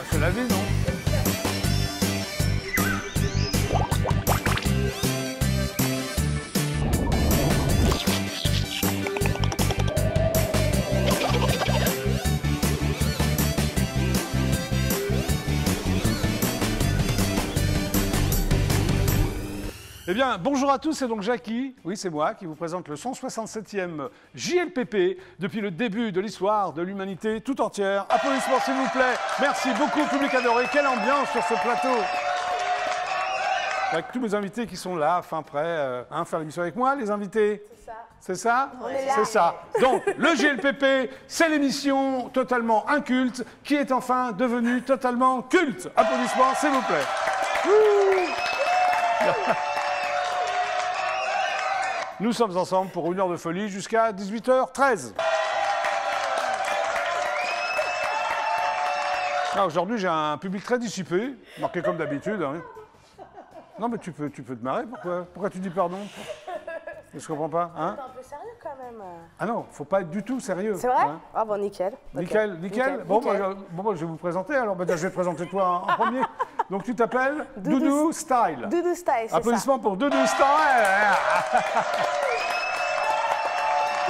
Bah, c'est la vie, non? Eh bien, bonjour à tous, c'est donc Jackie, oui c'est moi, qui vous présente le 167e JLPP depuis le début de l'histoire de l'humanité tout entière. Applaudissements s'il vous plaît, merci beaucoup public adoré, quelle ambiance sur ce plateau. Avec tous mes invités qui sont là, fin prêts, faire l'émission avec moi, les invités. C'est ça. C'est ça? On est là. C'est ça. Donc, le JLPP, c'est l'émission totalement inculte qui est enfin devenue totalement culte. Applaudissements s'il vous plaît. Nous sommes ensemble pour une heure de folie jusqu'à 18h13. Aujourd'hui, j'ai un public très dissipé, marqué comme d'habitude. Hein. Non, mais tu peux te marrer, pourquoi tu dis pardon? Je comprends pas. Hein? T'es un peu sérieux quand même. Ah non, faut pas être du tout sérieux. C'est vrai? Hein? Ah bon, nickel. Nickel, nickel. Bon, je vais vous présenter. Alors, je vais te présenter toi en premier. Donc, tu t'appelles Doudou Style. Doudou Style, c'est ça. Applaudissements pour Doudou Style.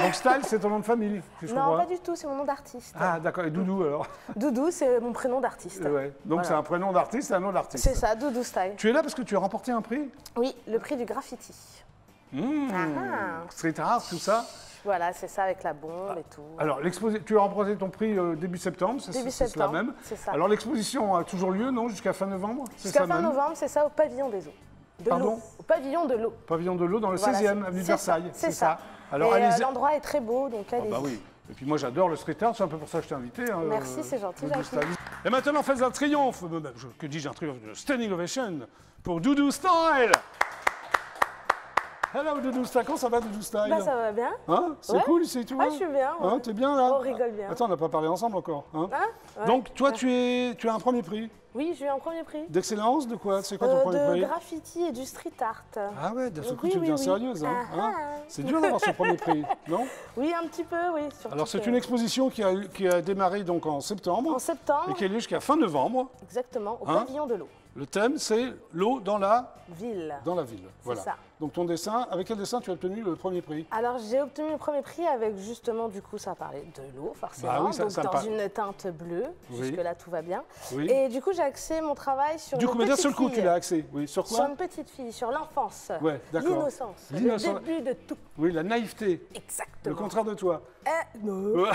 Donc, Style, c'est ton nom de famille, si je Non, comprends. pas du tout, c'est mon nom d'artiste. Ah, d'accord. Et Doudou, alors? Doudou, c'est mon prénom d'artiste. Ouais. Donc, Voilà. c'est un prénom d'artiste et un nom d'artiste. C'est ça, Doudou Style. Tu es là parce que tu as remporté un prix? Oui, le prix du graffiti. Street art, tout ça. Voilà, c'est ça, avec la bombe et tout. Alors, tu as remporté ton prix début septembre, Début c'est cela septembre, même. c'est ça. Alors, l'exposition a toujours lieu, non? Jusqu'à fin novembre? Jusqu'à fin novembre, c'est ça, au pavillon des eaux. Pardon? Au pavillon de l'eau. Pavillon de l'eau dans le Voilà, 16e, avenue de Versailles. C'est ça. Alors, Et allez-y. l'endroit est très beau, donc allez-y. Bah oui. Et puis moi, j'adore le street art, c'est un peu pour ça que je t'ai invité. Hein, Merci, c'est gentil, Doudou Jackie. Style. Et maintenant, faites un triomphe. Que dis-je, un triomphe? Standing ovation pour Doudou Style. Hello Doudou Style, comment ça va Doudou Style? Bah ça va bien. Hein? C'est Ouais. cool ici, tu vois? Ah, je suis bien. Ouais. Hein, t'es bien là? On rigole bien. Attends, on n'a pas parlé ensemble encore. Hein? Hein? Ouais. Donc, toi, tu as un premier prix. Oui, j'ai eu un premier prix. D'excellence, de quoi? C'est quoi ton premier De prix? graffiti et du street art. Ah ouais, d'un seul coup, Oui, tu deviens oui, oui. sérieuse. Hein? Ah, Hein? ah. C'est dur d'avoir ce premier prix, non? Oui, un petit peu, oui. Surtout Alors, c'est que- une exposition qui a démarré donc en septembre En septembre, et qui est allée jusqu'à fin novembre. exactement, au Hein? pavillon de l'eau. Le thème, c'est l'eau dans la Ville. ville. Voilà. ça. Donc, ton dessin, avec quel dessin tu as obtenu le premier prix? Alors, j'ai obtenu le premier prix avec justement, du coup, ça parlait de l'eau, forcément. Bah oui, ça donc, me dans parle. une teinte bleue. Oui. Jusque-là, tout va bien. Oui. Et du coup, j'ai axé mon travail sur Du une coup, mais d'un petite seul coup, fille. tu l'as axé. Oui, sur Sur quoi? une petite fille, sur l'enfance. Ouais, d'accord. L'innocence. Le L'innocence. début de tout. Oui, la naïveté. Le Exactement. contraire de toi. Non. Ouais.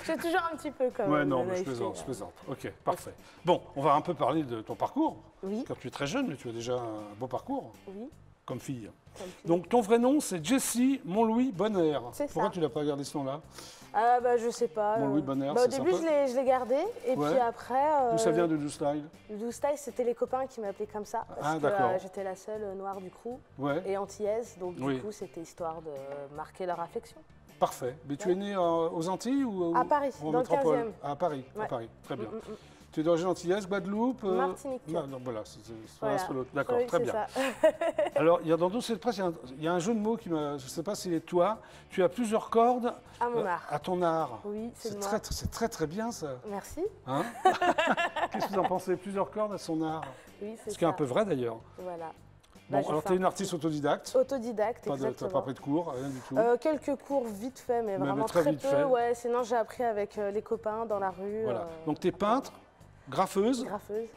J'ai toujours un petit peu quand même. Ouais, non, la mais je naïveté, plaisante, je plaisante. Ok, parfait. Bon, on va un peu parler de ton parcours. Oui. Quand tu es très jeune, mais tu as déjà un beau parcours, Oui. comme fille. comme fille. Donc, ton vrai nom, c'est Jessie Montlouis Bonner. C'est Pourquoi ça. tu l'as pas gardé ce nom-là? Ah bah je sais pas. Bon, Louis Bonner, Au c'est début sympa. je l'ai gardé et Ouais. puis après. D'où ça vient de Do Style? Le Do Style, c'était les copains qui m'appelaient comme ça parce Ah, que d'accord. j'étais la seule noire du crew Ouais, et antillaise, donc Oui. du coup c'était histoire de marquer leur affection. parfait. Mais tu es né aux Antilles ou À Paris, ou en dans le métropole? 15e. À Paris, à Ouais. Paris. Très bien. Mm, mm, mm. Tu es d'origine antillaise, Guadeloupe Martinique. Non, voilà, c'est Voilà. l'un sur l'autre. D'accord, Oui, très c'est bien. ça. Alors, dans Dossier de presse, il y a un jeu de mots qui m'a. Je ne sais pas s'il est de toi. Tu as plusieurs cordes À mon art. à ton art. Oui, c'est de moi. C'est très, très bien, ça. Merci. Hein? Qu'est-ce que vous en pensez? Plusieurs cordes à son art. Oui, c'est Ce qui est un ça. peu vrai, d'ailleurs. Voilà. Bon, Bah, j'ai alors, fait tu es un une artiste autodidacte. Autodidacte, Tu n'as exactement. pas pris de cours, rien du tout. Quelques cours vite fait, mais Mais vraiment très très vite peu. fait. Ouais, sinon j'ai appris avec les copains dans la rue. Voilà. Donc, tu es peintre, graffeuse, Graffeuse,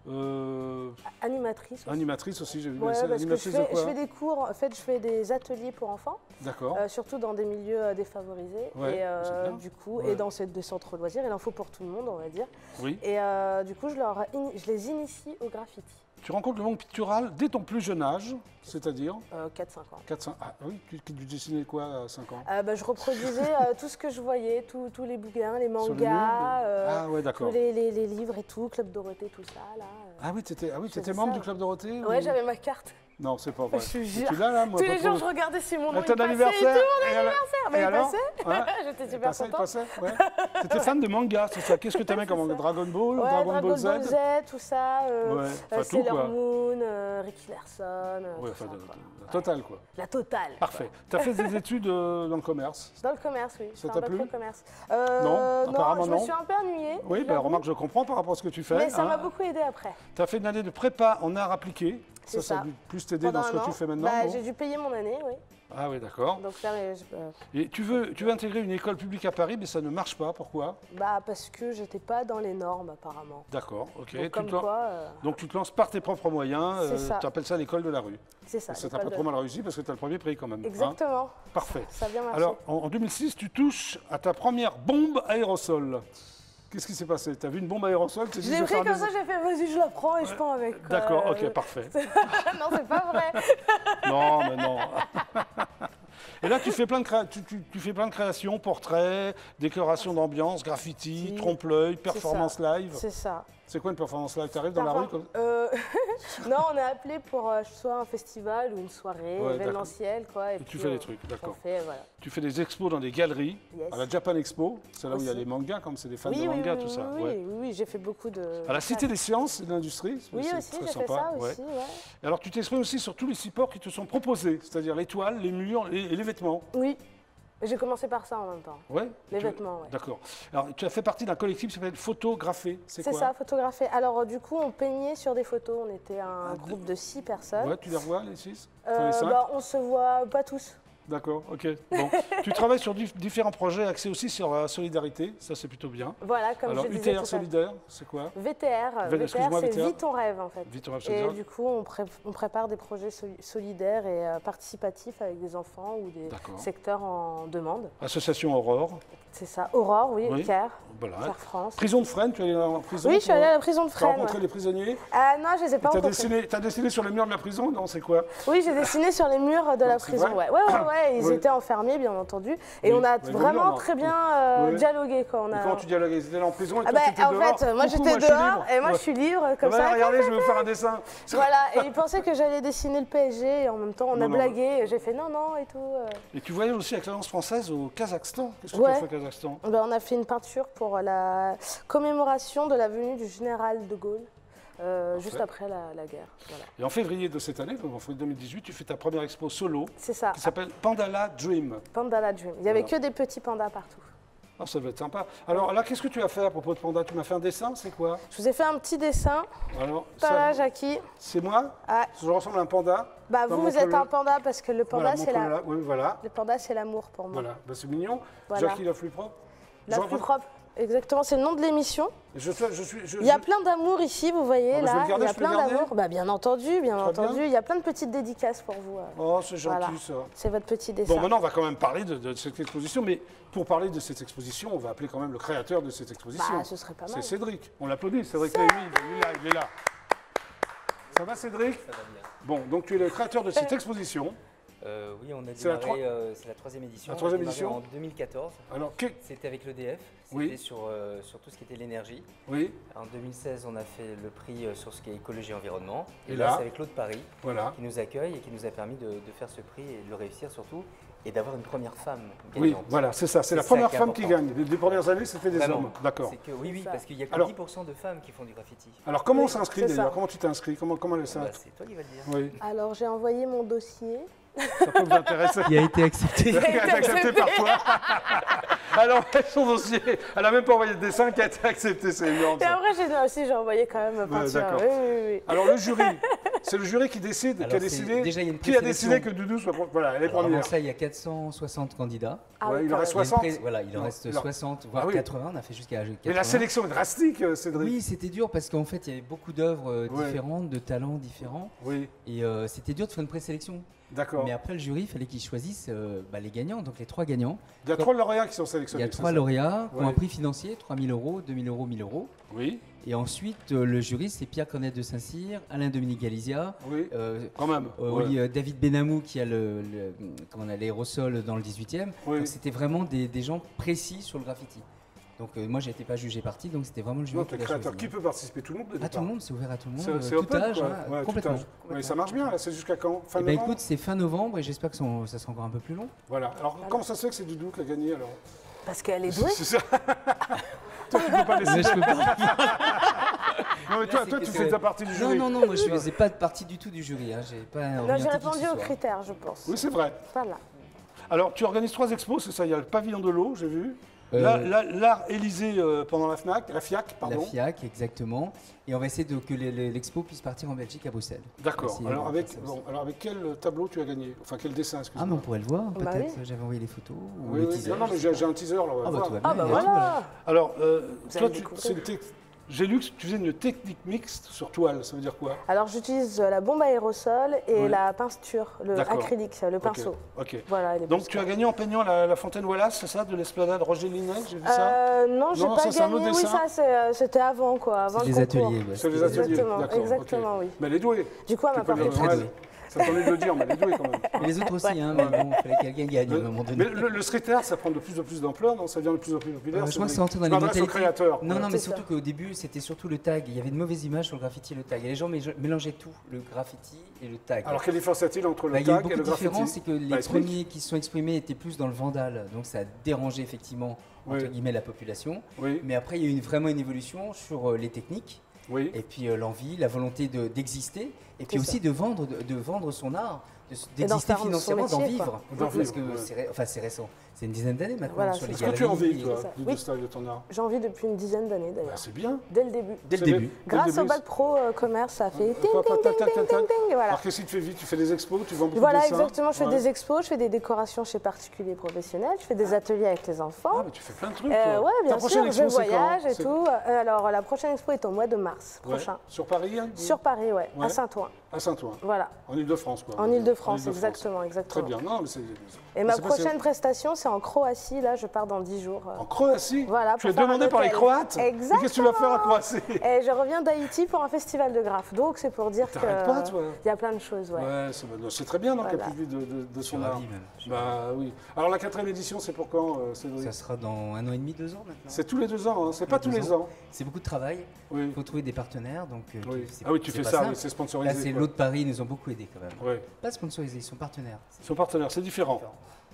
euh, animatrice. Aussi. animatrice aussi, j'ai vu. Ouais, Mais c'est parce que animatrice de je quoi? fais des cours, en fait je fais des ateliers pour enfants, D'accord. surtout dans des milieux défavorisés. Ouais, et c'est bien. du coup, Ouais. et dans des centres loisirs, il en faut pour tout le monde, on va dire. Oui. Et du coup, je les initie au graffiti. Tu rencontres le monde pictural dès ton plus jeune âge, c'est-à-dire 4-5 ans. 4-5. Ah oui, tu dessinais quoi à 5 ans? Je reproduisais tout ce que je voyais, tous les bouquins, les Sur le mangas, mur? Ah ouais, d'accord. tous les livres et tout, Club Dorothée, tout ça. Là, Ah oui, tu étais faisais membre ça, du Club Dorothée? Ouais, ou- j'avais ma carte. Non, c'est pas vrai. Je te Et jure. tu l'as là, moi, Tous pas les trop. jours, je regardais si mon nom À ton il passait et anniversaire tout. Et Mais il alors passait. Ouais. J'étais Il super passait, contente. ouais. T'étais fan de manga, c'est ça. Qu'est-ce que t'aimais comme manga? Dragon Ball, Ouais, Dragon Ball Z? tout ça. Ouais, enfin, tout, Sailor quoi. Moon, Ricky Larson. Ouais, tout enfin, ça, quoi. la totale, quoi. La totale. Parfait. T'as fait des études dans le commerce? Dans le commerce, oui. Ça J'ai t'a un bac plu? pro commerce. Non, apparemment je me non. suis un peu ennuyée. Oui, ben, j'avoue. remarque, je comprends par rapport à ce que tu fais. Mais ça m'a hein. beaucoup aidé après. Tu as fait une année de prépa en arts appliqués. C'est Ça a ça. dû plus t'aider dans Pendant ce que un tu an. fais maintenant. Bah, non j'ai dû payer mon année, oui. Ah oui, d'accord. Donc là, Et tu veux intégrer une école publique à Paris, mais ça ne marche pas. Pourquoi? bah, parce que j'étais pas dans les normes apparemment. D'accord, ok. Donc, comme quoi, Donc tu te lances par tes propres moyens. C'est ça. Tu appelles ça l'école de la rue. c'est ça. Et ça t'a l'école pas trop mal réussi parce que tu as le premier prix quand même. hein. Exactement. Parfait. Ça a bien marché. Alors, en 2006, tu touches à ta première bombe aérosol. Qu'est-ce qui s'est passé? Tu as vu une bombe aérosol? je l'ai pris comme ça, j'ai fait vas-y, je la prends et je pars avec. quoi. D'accord, ok, parfait. non, c'est pas vrai. Non, mais non. Et là, tu fais plein de créations, portraits, décoration d'ambiance, graffiti, Si. trompe-l'œil, performance live. C'est ça. C'est quoi une performance live? Tu arrives dans la rue comme... Non, on est appelé pour soit un festival ou une soirée Ouais, événementielle, quoi. Et tu fais des trucs, d'accord. On fait, voilà. Tu fais des expos dans des galeries, Yes. à la Japan Expo, c'est là où il y a Aussi. les mangas, comme c'est des fans Oui, de oui, manga, oui, tout ça. oui, ouais. oui, j'ai fait beaucoup de. À la Cité des Sciences et de l'Industrie, Oui, c'est aussi, très j'ai fait sympa. ça ouais. aussi, ouais. Et alors, tu t'exprimes aussi sur tous les supports qui te sont proposés, c'est-à-dire les toiles, les murs et les vêtements. Oui. J'ai commencé par ça en même temps. Ouais. Les vêtements, ouais. D'accord. Alors, tu as fait partie d'un collectif qui s'appelle Photographé. C'est quoi? ça, photographier. Alors, du coup, on peignait sur des photos. On était un groupe de 6 personnes. Ouais, tu les revois, les 6? Enfin, les 5? Bah, on se voit pas tous. D'accord, ok. Bon. Tu travailles sur différents projets axés aussi sur la solidarité, ça c'est plutôt bien. Voilà, comme Alors, je disais. UTR Solidaire, c'est quoi? VTR, excuse-moi, c'est VTR. Vis ton rêve en fait. Vis ton rêve Et solidaire. du coup, on prépare des projets solidaires et participatifs avec des enfants ou des D'accord. secteurs en demande. Association Aurore, C'est ça. Aurore, oui, Oui. CARE, voilà. CARE France. Prison de Fresnes, tu es allé en prison? Oui, je suis allée à la prison de Tu as Fresnes. rencontré Ouais. les prisonniers? Ah non, je les ai pas Tu rencontrés. as dessiné sur les murs de la prison? Non, c'est quoi? Oui, j'ai dessiné sur les murs de la c'est prison. vrai Ouais. Ils Oui. étaient enfermés, bien entendu. Et Oui. on a Mais vraiment bonjour, très bien Oui. dialogué. Quoi. On Et a... comment tu dialogues? Ils étaient là en prison et Ah toi bah, tu étais en dehors? fait, moi Coucou, j'étais je suis dehors libre. et moi Ouais. je suis libre comme Ouais, ça. regardez, je vais vous faire un dessin. Voilà, et ils pensaient que j'allais dessiner le PSG et en même temps on a Non, non. blagué. Et j'ai fait non et tout. Et tu voyages aussi avec l'Alliance française au Kazakhstan. Qu'est-ce que tu Ouais. as fait au Kazakhstan? Ben, on a fait une peinture pour la commémoration de la venue du général de Gaulle. Juste après la guerre. Voilà. Et en février de cette année, donc en février 2018, tu fais ta première expo solo C'est ça, qui s'appelle Pandala Dream. Pandala Dream. Il n'y avait Voilà. que des petits pandas partout. Ah, ça va être sympa. Alors là, qu'est-ce que tu as fait à propos de Panda? Tu m'as fait un dessin, c'est quoi? Je vous ai fait un petit dessin. Alors, Voilà, ça, Jackie. c'est moi? Ah, Je ressemble à un panda? bah, Dans vous, mon vous êtes collet. un panda parce que le panda, Voilà, mon c'est collet là. Oui, voilà. le panda, c'est l'amour pour moi. Voilà, ben, c'est mignon. Voilà. Jackie la plus propre. La Je plus reprends- propre. Exactement, c'est le nom de l'émission. Je suis. Il y a plein d'amour ici, vous voyez, Ah, bah, je vais là. le garder, Il y a je peux le plein garder d'amour. Bah, bien entendu, bien Très bien. entendu. Il y a plein de petites dédicaces pour vous. Oh, c'est gentil Voilà. ça. C'est votre petit dessin. Bon, maintenant, on va quand même parler de cette exposition, mais pour parler de cette exposition, on va appeler quand même le créateur de cette exposition. Bah, ce serait pas C'est mal. Cédric. On l'applaudit, Cédric Lévy, il est là. Ça va, Cédric? Ça va bien. Bon, donc tu es le créateur de cette exposition. Oui, on a C'est la démarré, c'est la troisième édition. La troisième On a démarré édition. en 2014. Alors, C'était avec l'EDF, c'était Oui. sur tout ce qui était l'énergie. oui, En 2016, on a fait le prix sur ce qui est écologie et environnement. Et Et là là, c'est avec l'Eau de Paris voilà. qui nous accueille et qui nous a permis de faire ce prix et de le réussir surtout. Et d'avoir une première femme Oui, gagnante. voilà, c'est ça. C'est la ça première qui est femme qui important. gagne. Les premières années, c'était des Vraiment. hommes. D'accord. C'est que, oui, ça. parce qu'il n'y a que Alors- 10% de femmes qui font du graffiti. Alors, comment on Oui, s'inscrit c'est d'ailleurs? ça. Comment tu t'es inscrit? Comment ça? Bah, c'est toi qui vas le dire. Oui, Alors, j'ai envoyé mon dossier. ça peut vous intéresser. Qui a été accepté. Qui a été accepté par toi. Alors, son dossier, elle n'a même pas envoyé de dessin qui a été accepté, c'est énorme. Et ça. après, j'ai envoyé quand même peinture. d'accord. Oui. Alors, le jury, c'est le jury qui décide, Alors, qui a c'est- décidé, déjà, il y a une qui a décidé présélection. que Doudou soit. Voilà, elle est Alors, première. avant ça, il y a 460 candidats. Ah Ouais, oui, il en quand reste même. 60. Voilà, il en Non, reste il en- 60, voire Ah oui. 80. On a fait jusqu'à 80. Mais la sélection est drastique, Cédric. Oui, c'était dur parce qu'en fait, il y avait beaucoup d'œuvres Ouais. différentes, de talents différents. Oui, Et c'était dur de faire une présélection. d'accord. Mais après, le jury, il fallait qu'il choisisse les gagnants, donc les 3 gagnants. Il y a 3 lauréats qui sont Il y sélectionnés. a 3 c'est ça? lauréats qui ont Ouais. un prix financier, 3 000 euros, 2 000 euros, 1 000 euros. Oui, Et ensuite, le jury, c'est Pierre Cornette de Saint-Cyr, Alain-Dominique Galizia, oui, quand même. David Benamou qui a l'aérosol dans le 18e. Oui. Donc c'était vraiment des gens précis sur le graffiti. Donc moi, j'étais pas jugé parti, donc c'était vraiment le jury Non, qui t'es l'a créateur. choisi. Qui peut participer? Tout le monde? À tout le monde, c'est ouvert à tout le monde, C'est tout open, âge, quoi. hein, Ouais, tout complètement. âge. Ouais, ça marche bien, là. C'est jusqu'à quand? Fin Eh ben, novembre? écoute, c'est fin novembre et j'espère que ça sera encore un peu plus long. Voilà. Alors, comment ça se fait que c'est Doudou qui a gagné, alors? Parce qu'elle est douée. C'est ça. Toi, tu peux pas décider. Mais je peux pas. Non, mais toi, c'est tu que- fais ta partie du jury. Non, moi je faisais pas partie du tout du jury. Hein. J'ai pas Non, orienté j'ai qui que répondu ce aux soit. critères, je pense. Oui, c'est vrai. Voilà. Alors, tu organises 3 expos, c'est ça? Il y a le pavillon de l'eau, j'ai vu. L'art Élysée pendant la FIAC, La pardon. FIAC, exactement. Et on va essayer que l'expo puisse partir en Belgique, à Bruxelles. D'accord. Essayer Alors, de faire ça aussi. alors, avec quel tableau tu as gagné? Enfin, quel dessin, Ah, excuse-moi. mais on pourrait le voir, Bah peut-être. oui. J'avais envoyé les photos ou Oui, le oui. teaser. Non, mais j'ai un teaser, là, on va Ah, bah, voir. tout va bien. Ah bah il y a tout, voilà. Alors, toi, allez découvrir. j'ai lu que tu faisais une technique mixte sur toile, ça veut dire quoi? Alors j'utilise la bombe à aérosol et Oui. la peinture, le D'accord. acrylique, le pinceau. Ok. Voilà, Donc tu as gagné en peignant la fontaine Wallace, c'est ça, de l'esplanade Roger Linel, j'ai vu ça? Non, j'ai Non, pas ça, c'est un autre gagné. Oui, dessin. ça c'était avant quoi, avant C'est le des concours. ateliers. ouais, C'est les des ateliers, Exactement, d'accord. exactement, ok. oui. Mais elle est douée. Du coup, elle m'a Tu peux pas le- fait très ouais, douée. Ça t'ennuie de le dire, mais elle est douée quand même. Et les autres aussi, hein, mais bon, il fallait que quelqu'un gagne à un moment donné. Mais le street art, ça prend de plus en plus d'ampleur, non? Ça devient de plus en plus populaire. Je crois que c'est rentré dans Je les m'adresse aux mentalités. créateurs. Non, non, mais C'est surtout ça. qu'au début, c'était surtout le tag. Il y avait de mauvaises images sur le graffiti et le tag. Et les gens mélangeaient tout, le graffiti et le tag. Alors quelle différence y a-t-il entre Bah, le il y a eu tag beaucoup et le de différences, graffiti? c'est que les Bah, explique. premiers qui se sont exprimés étaient plus dans le vandal, donc ça a dérangé effectivement entre Oui. guillemets la population. Oui, Mais après, il y a eu vraiment une évolution sur les techniques oui. et puis l'envie, la volonté d'exister et puis C'est aussi de vendre son art, Et d'en d'exister faire son financièrement, d'en métier, quoi. vivre. D'en Parce vivre, que ouais. c'est récent, c'est une dizaine d'années maintenant Voilà, sur c'est les Est-ce que tu en galeries. vis, toi, C'est ça. du Oui. style de ton art? J'ai envie depuis une dizaine d'années Bah, d'ailleurs. c'est bien. Dès le début. Dès le C'est début. Grâce au bac pro commerce, ça fait ting ting ting ting ting ting. Voilà. Alors qu'est-ce que tu fais vite? Tu fais des expos, tu vends beaucoup Voilà, de dessins? exactement. Je fais Ouais. des expos, je fais des décorations chez particuliers professionnels, je fais des ateliers avec les Ah, enfants. mais tu fais plein de trucs, toi. Ouais, Ta bien prochaine sûr, je expo, c'est quand? voyage et C'est- tout. Alors, la prochaine expo est au mois de mars Ouais. prochain. Sur Paris, hein? Sur Paris, ouais, Ouais. à Saint-Ouen. À Saint-Ouen. Voilà, En Ile-de-France, quoi. en Ile-de-France, En Ile-de-France. exactement, Très exactement. bien. Non, mais c'est... Et ma c'est pas- prochaine prestation, c'est en Croatie. Là, je pars dans 10 jours. En Croatie? Voilà, Tu es pour faire demandé un par les hôtel. Croates? Exactement. Mais qu'est-ce que tu vas faire à Croatie? Et je reviens d'Haïti pour un festival de graphes. Donc, c'est pour dire T'arrêtes pas, toi. il y a plein de choses, ouais. Ouais, c'est très bien, non, qu'elle Voilà. puisse vivre de Je suis son art. ravi même. Bah oui. Alors la 4e édition, c'est pour quand, Cédric? Ça sera dans 1 an et demi, 2 ans maintenant. C'est tous les 2 ans, hein. C'est pas tous les 2 ans. C'est beaucoup de travail. Oui. Il faut trouver des partenaires. Donc, Oui. c'est- Ah oui, tu c'est fais pas ça, simple. oui, c'est sponsorisé. Là, c'est quoi. l'autre Paris, ils nous ont beaucoup aidés quand même. Oui. Pas sponsorisés, ils sont partenaires. Ils sont partenaires, c'est différent.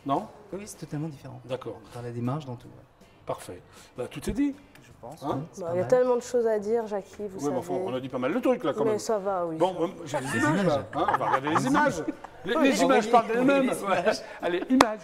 Non? Oui, c'est totalement différent. D'accord, Dans la démarche, dans tout. Ouais. parfait. Bah, tout est dit. Je pense. Hein C'est Bon, pas il y a mal. tellement de choses à dire, Jackie, vous Oui, savez. mais enfin, on a dit pas mal de trucs, là, quand Mais même. ça va, oui. Bon, j'ai les images, là. Hein, on va regarder les images. Les Oui, images parlent oui, d'elles-mêmes. les images. Ouais. Allez, images.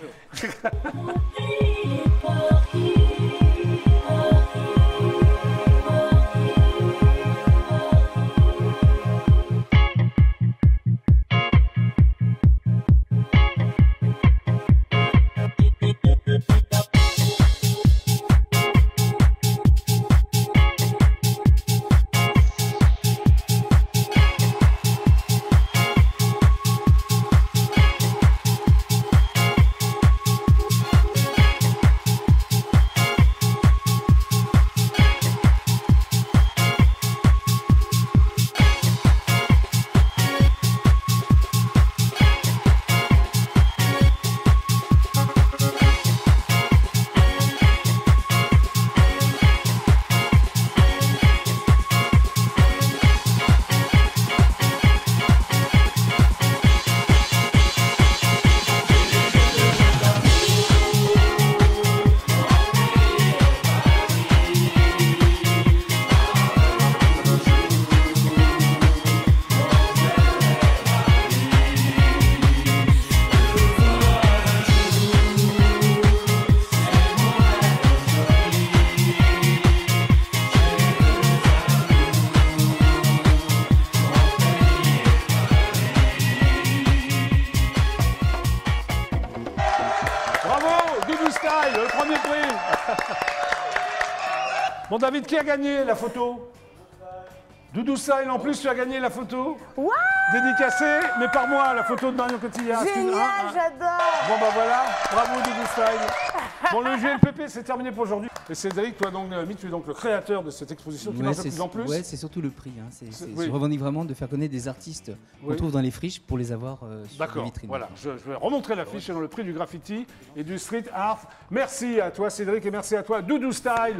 Bravo, Doudou Style, le premier prix. Bon, David, qui a gagné la photo? Doudou Style, en plus, tu as gagné la photo. Waouh, Dédicacée, mais par moi, la photo de Marion Cotillard. génial, Excuse- hein, hein. j'adore. Bon, bah voilà, bravo Doudou Style. Bon, le GLPP, c'est terminé pour aujourd'hui. Et Cédric, toi, donc, tu es donc le créateur de cette exposition qui marche de plus en plus. Ouais, c'est surtout le prix. Hein. Oui. Je revendique vraiment de faire connaître des artistes qu'on trouve dans les friches pour les avoir sur les D'accord, vitrines. voilà. Je vais remontrer l'affiche dans le prix du graffiti et du street art. Merci à toi, Cédric, et merci à toi, Doudou Style.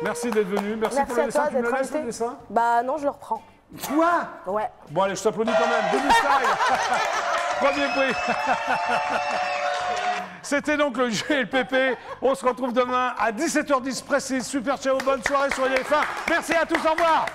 Merci d'être venu. Merci pour le dessin. Tu me le laisses, le dessin? Bah non, je le reprends. Quoi? Ouais. Bon, allez, je t'applaudis quand même. Doudou Style. Premier prix. C'était donc le GLPP. On se retrouve demain à 17h10 précis. Super ciao, bonne soirée, soyez fins. Merci à tous, au revoir.